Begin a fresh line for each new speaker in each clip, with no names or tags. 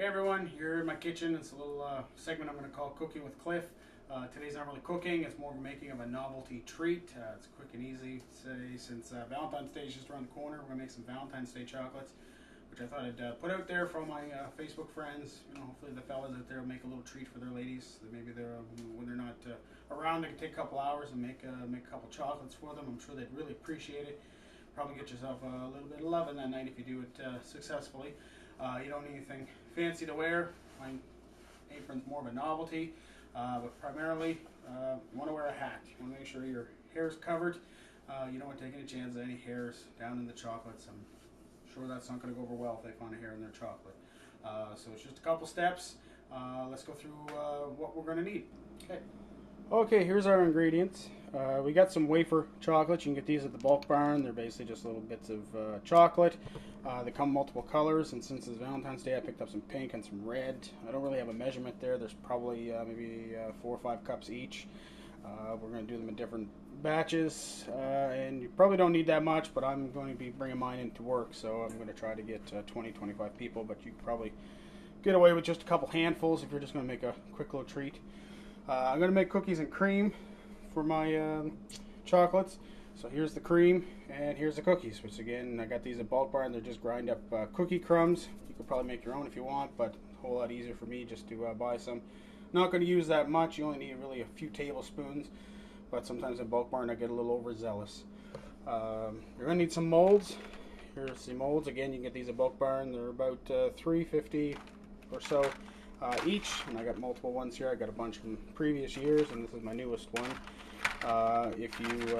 everyone, you're in my kitchen. It's a little segment I'm going to call Cooking with Cliff. Today's not really cooking, it's more making of a novelty treat. It's quick and easy today since Valentine's Day is just around the corner. We're going to make some Valentine's Day chocolates, which I thought I'd put out there for all my Facebook friends. You know, hopefully the fellas out there will make a little treat for their ladies. Maybe they're when they're not around, they can take a couple hours and make a couple chocolates for them. I'm sure they'd really appreciate it. Probably get yourself a little bit of loving that night if you do it successfully. You don't need anything fancy to wear. My apron's more of a novelty, but primarily you want to wear a hat. You want to make sure your hair's covered. You don't want to take any chance of any hairs down in the chocolates. I'm sure that's not going to go over well if they find a hair in their chocolate. So it's just a couple steps. Let's go through what we're going to need. Okay, here's our ingredients. We got some wafer chocolates. You can get these at the bulk barn. They're basically just little bits of chocolate. They come multiple colors, and since it's Valentine's Day, I picked up some pink and some red. I don't really have a measurement there. There's probably maybe 4 or 5 cups each. We're going to do them in different batches, and you probably don't need that much, but I'm going to be bringing mine into work, so I'm going to try to get 20-25 people, but you can probably get away with just a couple handfuls if you're just going to make a quick little treat. I'm going to make cookies and cream for my chocolates. So here's the cream and here's the cookies, which again, I got these at Bulk Barn. They're just grind up cookie crumbs. You could probably make your own if you want, but a whole lot easier for me just to buy some. Not going to use that much. You only need really a few tablespoons, but sometimes at Bulk Barn I get a little overzealous. You're going to need some molds. Here's the molds. Again, you can get these at Bulk Barn. They're about $3.50 or so each, and I got multiple ones here. I got a bunch from previous years, and this is my newest one. If you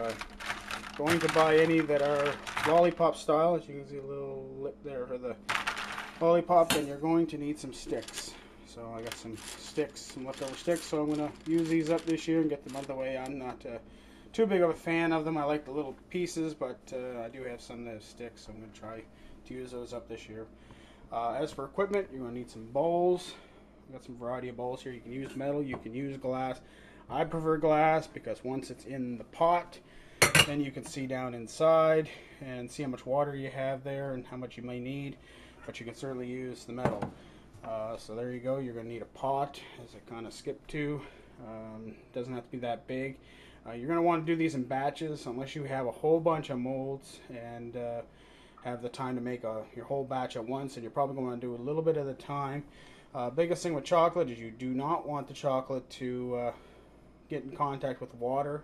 going to buy any that are lollipop style, as you can see a little lip there for the lollipop, then you're going to need some sticks. So I got some sticks, some leftover sticks, so I'm going to use these up this year and get them out of the way. I'm not too big of a fan of them. I like the little pieces, but I do have some that have sticks, so I'm going to try to use those up this year. As for equipment, you're going to need some bowls. I've got some variety of bowls here. You can use metal, you can use glass. I prefer glass because once it's in the pot, then you can see down inside and see how much water you have there and how much you may need, but you can certainly use the metal. So there you go. You're going to need a pot, as I kind of skipped to. Doesn't have to be that big. You're going to want to do these in batches unless you have a whole bunch of molds and have the time to make your whole batch at once, and you're probably going to do a little bit at a time. Biggest thing with chocolate is you do not want the chocolate to get in contact with water.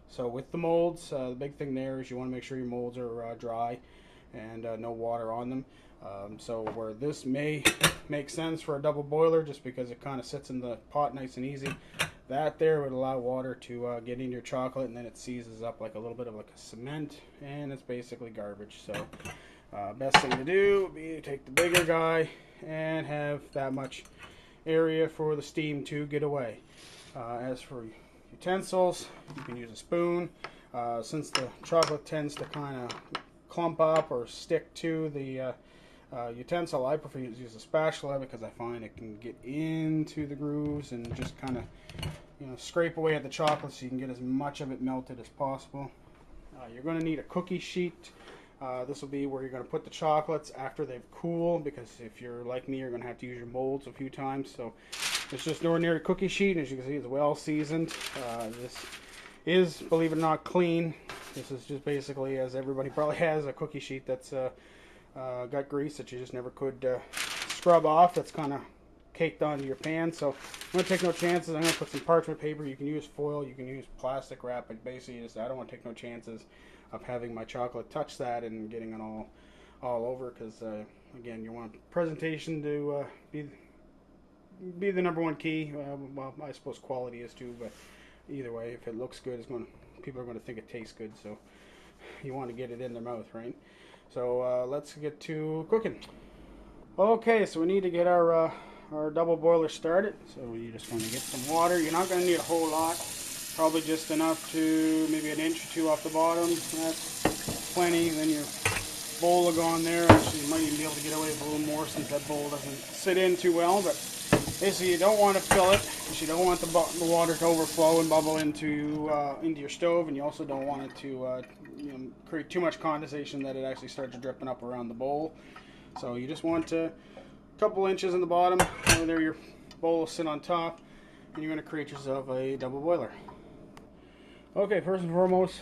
So with the molds, the big thing there is you want to make sure your molds are dry and no water on them. So where this may make sense for a double boiler, just because it kind of sits in the pot nice and easy, that there would allow water to get into your chocolate, and then it seizes up like a little bit of like a cement, and it's basically garbage. So best thing to do would be to take the bigger guy and have that much area for the steam to get away. As for utensils, you can use a spoon. Since the chocolate tends to kind of clump up or stick to the utensil, I prefer to use a spatula because I find it can get into the grooves and just kind of scrape away at the chocolate so you can get as much of it melted as possible. You're going to need a cookie sheet. This will be where you're going to put the chocolates after they've cooled, because if you're like me, you're going to have to use your molds a few times. So it's just an ordinary cookie sheet. As you can see, it's well seasoned. This is, believe it or not, clean. This is just basically, as everybody probably has, a cookie sheet that's got grease that you just never could scrub off. That's kind of caked onto your pan. So I'm going to take no chances. I'm going to put some parchment paper. You can use foil. You can use plastic wrap. But basically, I don't want to take no chances of having my chocolate touch that and getting it all over, because again, you want presentation to be the number one key. Well, I suppose quality is too, but either way, if it looks good, people are going to think it tastes good, so you want to get it in their mouth, right? So let's get to cooking. Okay, so we need to get our double boiler started. So you just want to get some water. You're not going to need a whole lot. Probably just enough to maybe an inch or two off the bottom. That's plenty. Then your bowl will go on there. Actually, you might even be able to get away with a little more since that bowl doesn't sit in too well. But basically, you don't want to fill it because you don't want the water to overflow and bubble into your stove, and you also don't want it to create too much condensation that it actually starts dripping up around the bowl. So you just want to couple inches in the bottom, and there your bowl will sit on top, and you're going to create yourself a double boiler. Okay, first and foremost,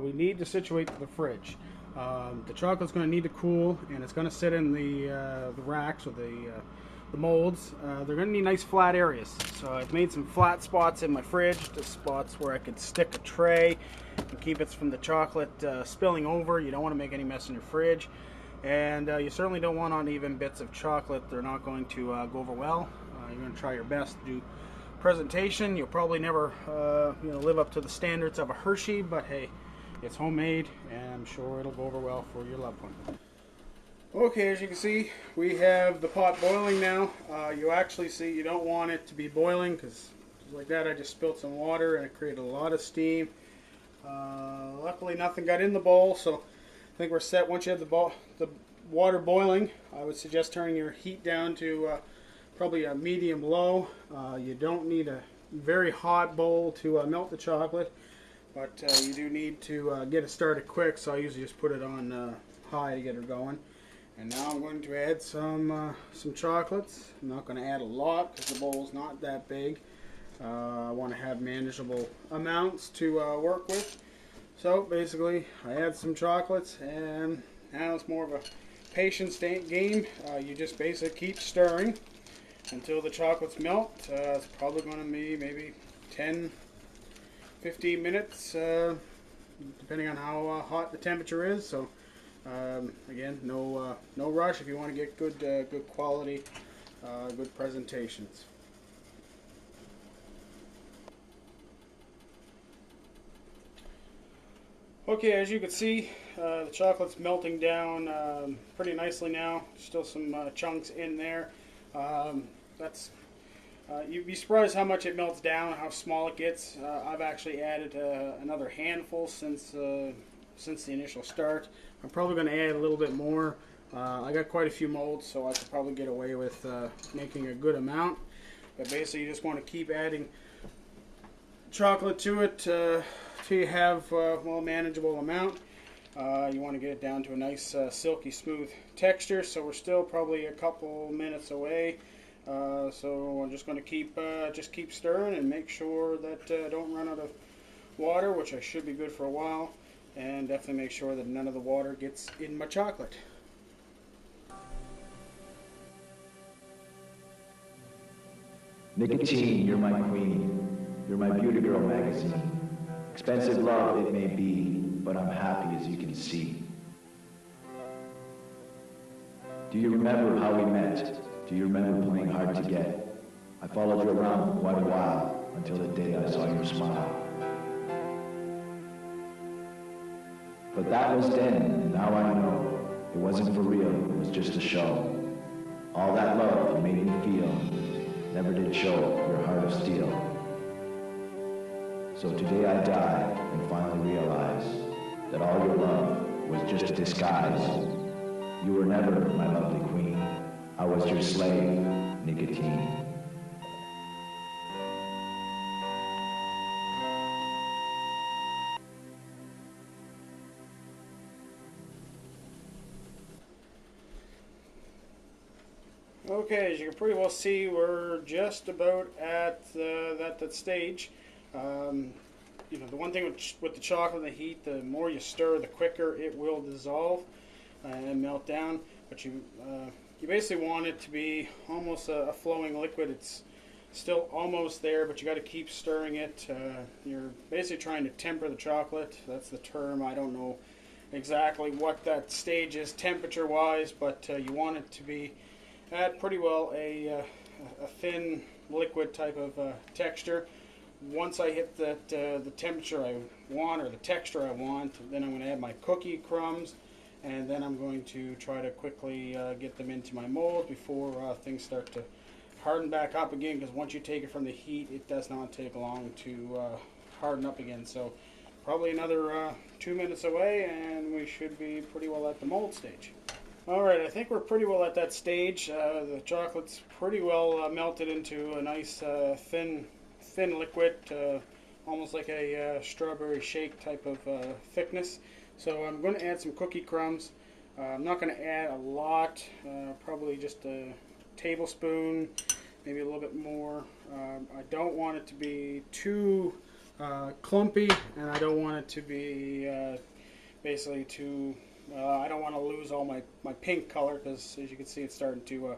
we need to situate the fridge. The chocolate's going to need to cool, and it's going to sit in the racks or the molds. They're going to need nice flat areas. So I've made some flat spots in my fridge, just spots where I could stick a tray and keep it from the chocolate spilling over. You don't want to make any mess in your fridge. And you certainly don't want uneven bits of chocolate. They're not going to go over well. You're going to try your best to do presentation. You'll probably never live up to the standards of a Hershey, but hey, it's homemade and I'm sure it'll go over well for your loved one. Okay, as you can see, we have the pot boiling now. You actually see you don't want it to be boiling, because like that I just spilled some water and it created a lot of steam. Luckily nothing got in the bowl, so I think we're set. Once you have the water boiling, I would suggest turning your heat down to probably a medium low. You don't need a very hot bowl to melt the chocolate, but you do need to get it started quick, so I usually just put it on high to get her going. And now I'm going to add some chocolates. I'm not going to add a lot because the bowl's not that big. I want to have manageable amounts to work with. So basically I add some chocolates, and now it's more of a patience game. You just basically keep stirring until the chocolates melt. It's probably going to be maybe 10-15 minutes, depending on how hot the temperature is. So again, no rush if you want to get good quality, good presentations. Okay, as you can see, the chocolate's melting down pretty nicely now. Still some chunks in there. You'd be surprised how much it melts down, how small it gets. I've actually added another handful since the initial start. I'm probably going to add a little bit more. I got quite a few molds, so I could probably get away with making a good amount. But basically, you just want to keep adding chocolate to it till you have a manageable amount. You want to get it down to a nice silky smooth texture. So we're still probably a couple minutes away. So I'm just going to keep stirring and make sure that I don't run out of water, which I should be good for a while. And definitely make sure that none of the water gets in my chocolate.
Nicotine, you're my queen. You're my beauty girl magazine. Expensive love it may be, but I'm happy as you can see. Do you remember how we met? Do you remember playing hard to get? I followed you around for quite a while, until the day I saw your smile. But that was then, and now I know it wasn't for real, it was just a show. All that love you made me feel never did show your heart of steel. So today I die and finally realize that all your love was just a disguise. You were never my lovely queen. I was your slave, nicotine.
Okay, as you can pretty well see, we're just about at that stage. The one thing with the chocolate and the heat, the more you stir, the quicker it will dissolve and melt down. But you basically want it to be almost a flowing liquid. It's still almost there, but you got to keep stirring it. You're basically trying to temper the chocolate. That's the term. I don't know exactly what that stage is temperature-wise, but you want it to be at pretty well a thin liquid type of texture. Once I hit the temperature I want, or the texture I want, then I'm going to add my cookie crumbs, and then I'm going to try to quickly get them into my mold before things start to harden back up again, because once you take it from the heat, it does not take long to harden up again. So probably another 2 minutes away, and we should be pretty well at the mold stage. Alright, I think we're pretty well at that stage. The chocolate's pretty well melted into a nice thin liquid, almost like a strawberry shake type of thickness. So I'm going to add some cookie crumbs. I'm not going to add a lot, probably just tablespoon, maybe a little bit more. I don't want it to be too clumpy, and I don't want it to be basically too, I don't want to lose all my pink color, because as you can see it's starting to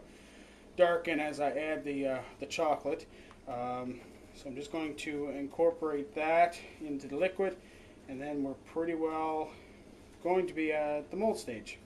darken as I add the chocolate. So I'm just going to incorporate that into the liquid, and then we're pretty well going to be at the mold stage.